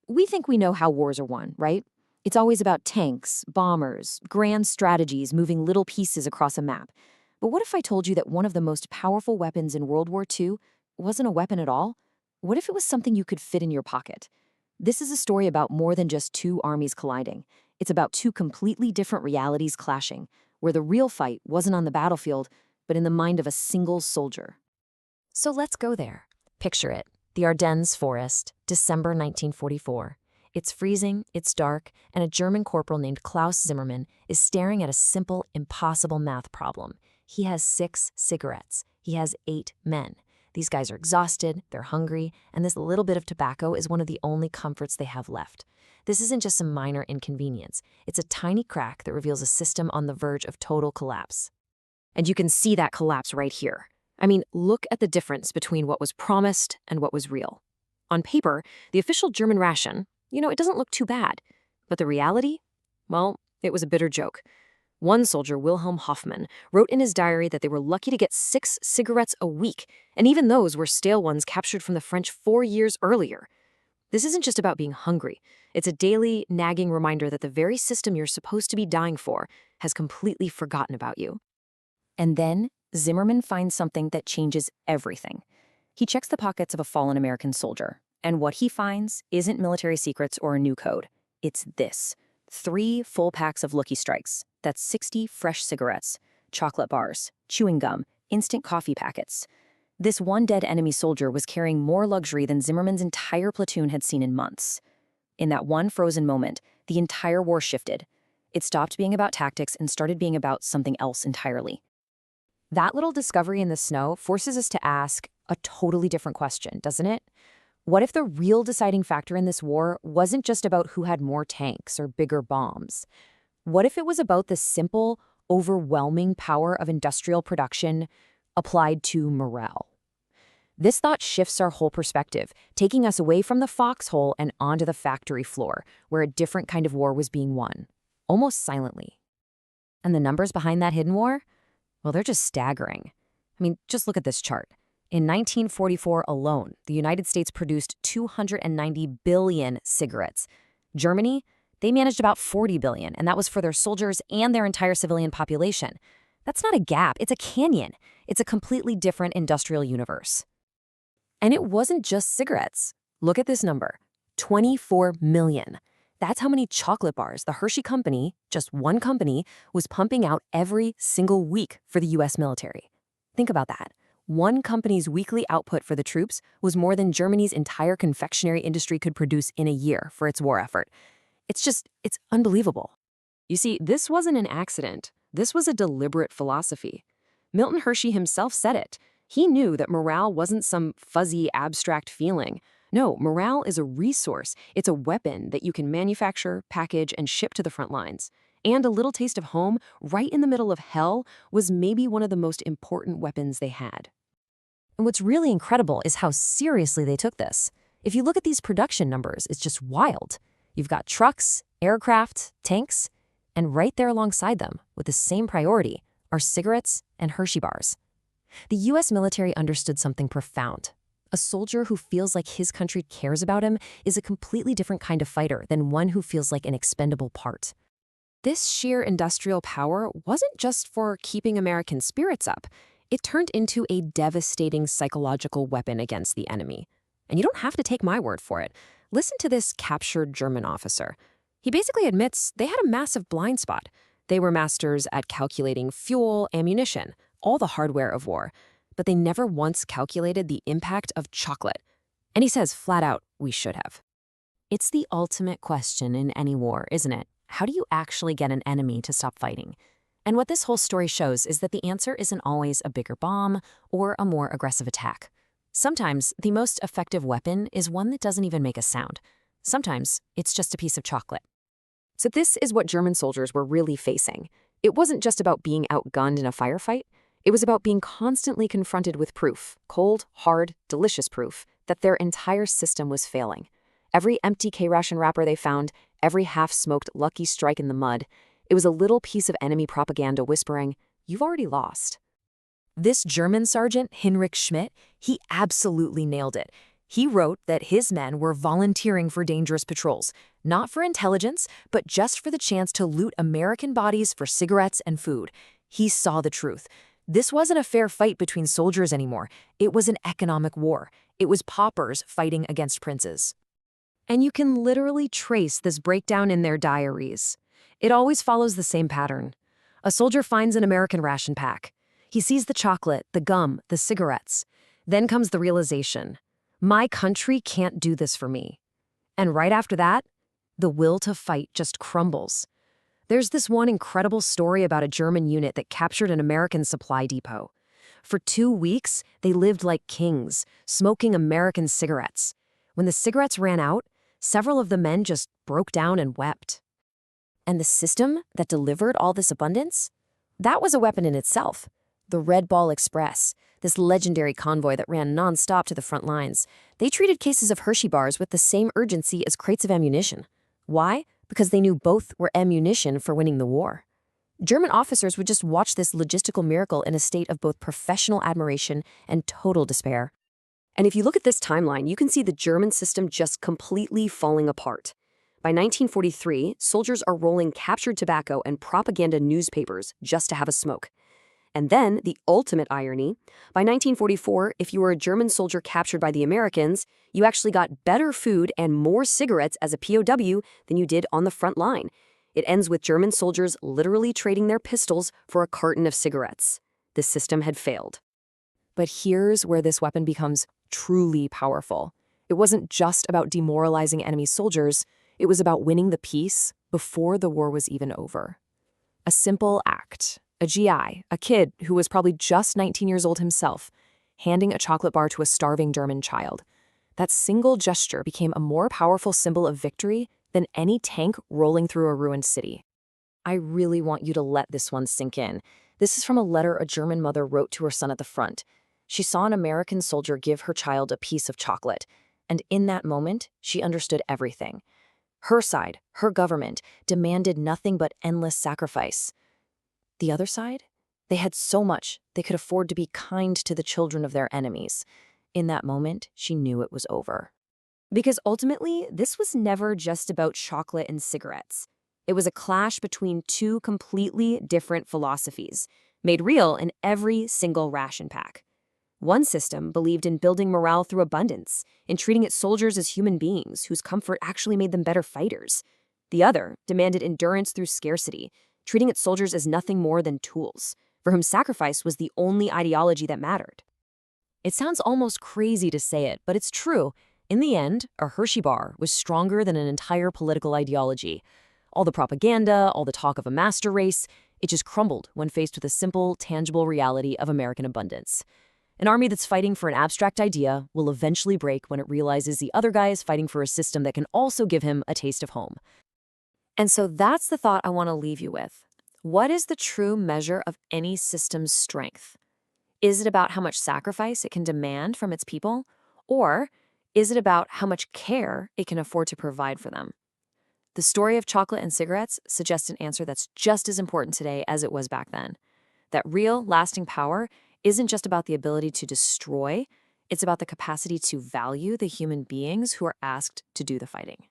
We think we know how wars are won, right? It's always about tanks, bombers, grand strategies moving little pieces across a map. But what if I told you that one of the most powerful weapons in World War II wasn't a weapon at all? What if it was something you could fit in your pocket? This is a story about more than just two armies colliding. It's about two completely different realities clashing, where the real fight wasn't on the battlefield, but in the mind of a single soldier. So let's go there. Picture it. The Ardennes Forest, December 1944. It's freezing, it's dark, and a German corporal named Klaus Zimmermann is staring at a simple, impossible math problem. He has 6 cigarettes. He has 8 men. These guys are exhausted, they're hungry, and this little bit of tobacco is one of the only comforts they have left. This isn't just some minor inconvenience. It's a tiny crack that reveals a system on the verge of total collapse. And you can see that collapse right here. I mean, look at the difference between what was promised and what was real. On paper, the official German ration, it doesn't look too bad. But the reality? Well, it was a bitter joke. One soldier, Wilhelm Hoffmann, wrote in his diary that they were lucky to get 6 cigarettes a week, and even those were stale ones captured from the French 4 years earlier. This isn't just about being hungry. It's a daily, nagging reminder that the very system you're supposed to be dying for has completely forgotten about you. And then Zimmermann finds something that changes everything. He checks the pockets of a fallen American soldier, and what he finds isn't military secrets or a new code. It's this: 3 full packs of Lucky Strikes. That's 60 fresh cigarettes, chocolate bars, chewing gum, instant coffee packets. This one dead enemy soldier was carrying more luxury than Zimmermann's entire platoon had seen in months. In that one frozen moment, the entire war shifted. It stopped being about tactics and started being about something else entirely. That little discovery in the snow forces us to ask a totally different question, doesn't it? What if the real deciding factor in this war wasn't just about who had more tanks or bigger bombs? What if it was about the simple, overwhelming power of industrial production applied to morale? This thought shifts our whole perspective, taking us away from the foxhole and onto the factory floor, where a different kind of war was being won, almost silently. And the numbers behind that hidden war? Well, they're just staggering. I mean, just look at this chart. In 1944 alone, the United States produced 290 billion cigarettes. Germany, they managed about 40 billion, and that was for their soldiers and their entire civilian population. That's not a gap, it's a canyon. It's a completely different industrial universe. And it wasn't just cigarettes. Look at this number, 24 million. That's how many chocolate bars the Hershey Company, just one company, was pumping out every single week for the US military. Think about that. One company's weekly output for the troops was more than Germany's entire confectionery industry could produce in a year for its war effort. It's unbelievable. You see, this wasn't an accident. This was a deliberate philosophy. Milton Hershey himself said it. He knew that morale wasn't some fuzzy, abstract feeling. No, morale is a resource. It's a weapon that you can manufacture, package, and ship to the front lines. And a little taste of home, right in the middle of hell, was maybe one of the most important weapons they had. And what's really incredible is how seriously they took this. If you look at these production numbers, it's just wild. You've got trucks, aircraft, tanks, and right there alongside them, with the same priority, are cigarettes and Hershey bars. The US military understood something profound. A soldier who feels like his country cares about him is a completely different kind of fighter than one who feels like an expendable part. This sheer industrial power wasn't just for keeping American spirits up. It turned into a devastating psychological weapon against the enemy. And you don't have to take my word for it. Listen to this captured German officer. He basically admits they had a massive blind spot. They were masters at calculating fuel, ammunition, all the hardware of war, but they never once calculated the impact of chocolate. And he says flat out, we should have. It's the ultimate question in any war, isn't it? How do you actually get an enemy to stop fighting? And what this whole story shows is that the answer isn't always a bigger bomb or a more aggressive attack. Sometimes the most effective weapon is one that doesn't even make a sound. Sometimes it's just a piece of chocolate. So this is what German soldiers were really facing. It wasn't just about being outgunned in a firefight. It was about being constantly confronted with proof, cold, hard, delicious proof, that their entire system was failing. Every empty K-ration wrapper they found, every half-smoked Lucky Strike in the mud, it was a little piece of enemy propaganda whispering, "You've already lost." This German sergeant, Heinrich Schmidt, he absolutely nailed it. He wrote that his men were volunteering for dangerous patrols, not for intelligence, but just for the chance to loot American bodies for cigarettes and food. He saw the truth. This wasn't a fair fight between soldiers anymore. It was an economic war. It was paupers fighting against princes. And you can literally trace this breakdown in their diaries. It always follows the same pattern. A soldier finds an American ration pack. He sees the chocolate, the gum, the cigarettes. Then comes the realization, my country can't do this for me. And right after that, the will to fight just crumbles. There's this one incredible story about a German unit that captured an American supply depot. For 2 weeks, they lived like kings, smoking American cigarettes. When the cigarettes ran out, several of the men just broke down and wept. And the system that delivered all this abundance? That was a weapon in itself. The Red Ball Express, this legendary convoy that ran nonstop to the front lines. They treated cases of Hershey bars with the same urgency as crates of ammunition. Why? Because they knew both were ammunition for winning the war. German officers would just watch this logistical miracle in a state of both professional admiration and total despair. And if you look at this timeline, you can see the German system just completely falling apart. By 1943, soldiers are rolling captured tobacco and propaganda newspapers just to have a smoke. And then, the ultimate irony, by 1944, if you were a German soldier captured by the Americans, you actually got better food and more cigarettes as a POW than you did on the front line. It ends with German soldiers literally trading their pistols for a carton of cigarettes. The system had failed. But here's where this weapon becomes truly powerful. It wasn't just about demoralizing enemy soldiers, it was about winning the peace before the war was even over. A simple act. A GI, a kid who was probably just 19 years old himself, handing a chocolate bar to a starving German child. That single gesture became a more powerful symbol of victory than any tank rolling through a ruined city. I really want you to let this one sink in. This is from a letter a German mother wrote to her son at the front. She saw an American soldier give her child a piece of chocolate, and in that moment, she understood everything. Her side, her government, demanded nothing but endless sacrifice. The other side? They had so much, they could afford to be kind to the children of their enemies. In that moment, she knew it was over. Because ultimately, this was never just about chocolate and cigarettes. It was a clash between two completely different philosophies, made real in every single ration pack. One system believed in building morale through abundance, in treating its soldiers as human beings whose comfort actually made them better fighters. The other demanded endurance through scarcity, treating its soldiers as nothing more than tools, for whom sacrifice was the only ideology that mattered. It sounds almost crazy to say it, but it's true. In the end, a Hershey bar was stronger than an entire political ideology. All the propaganda, all the talk of a master race, it just crumbled when faced with a simple, tangible reality of American abundance. An army that's fighting for an abstract idea will eventually break when it realizes the other guy is fighting for a system that can also give him a taste of home. And so that's the thought I want to leave you with. What is the true measure of any system's strength? Is it about how much sacrifice it can demand from its people? Or is it about how much care it can afford to provide for them? The story of chocolate and cigarettes suggests an answer that's just as important today as it was back then. That real, lasting power isn't just about the ability to destroy, it's about the capacity to value the human beings who are asked to do the fighting.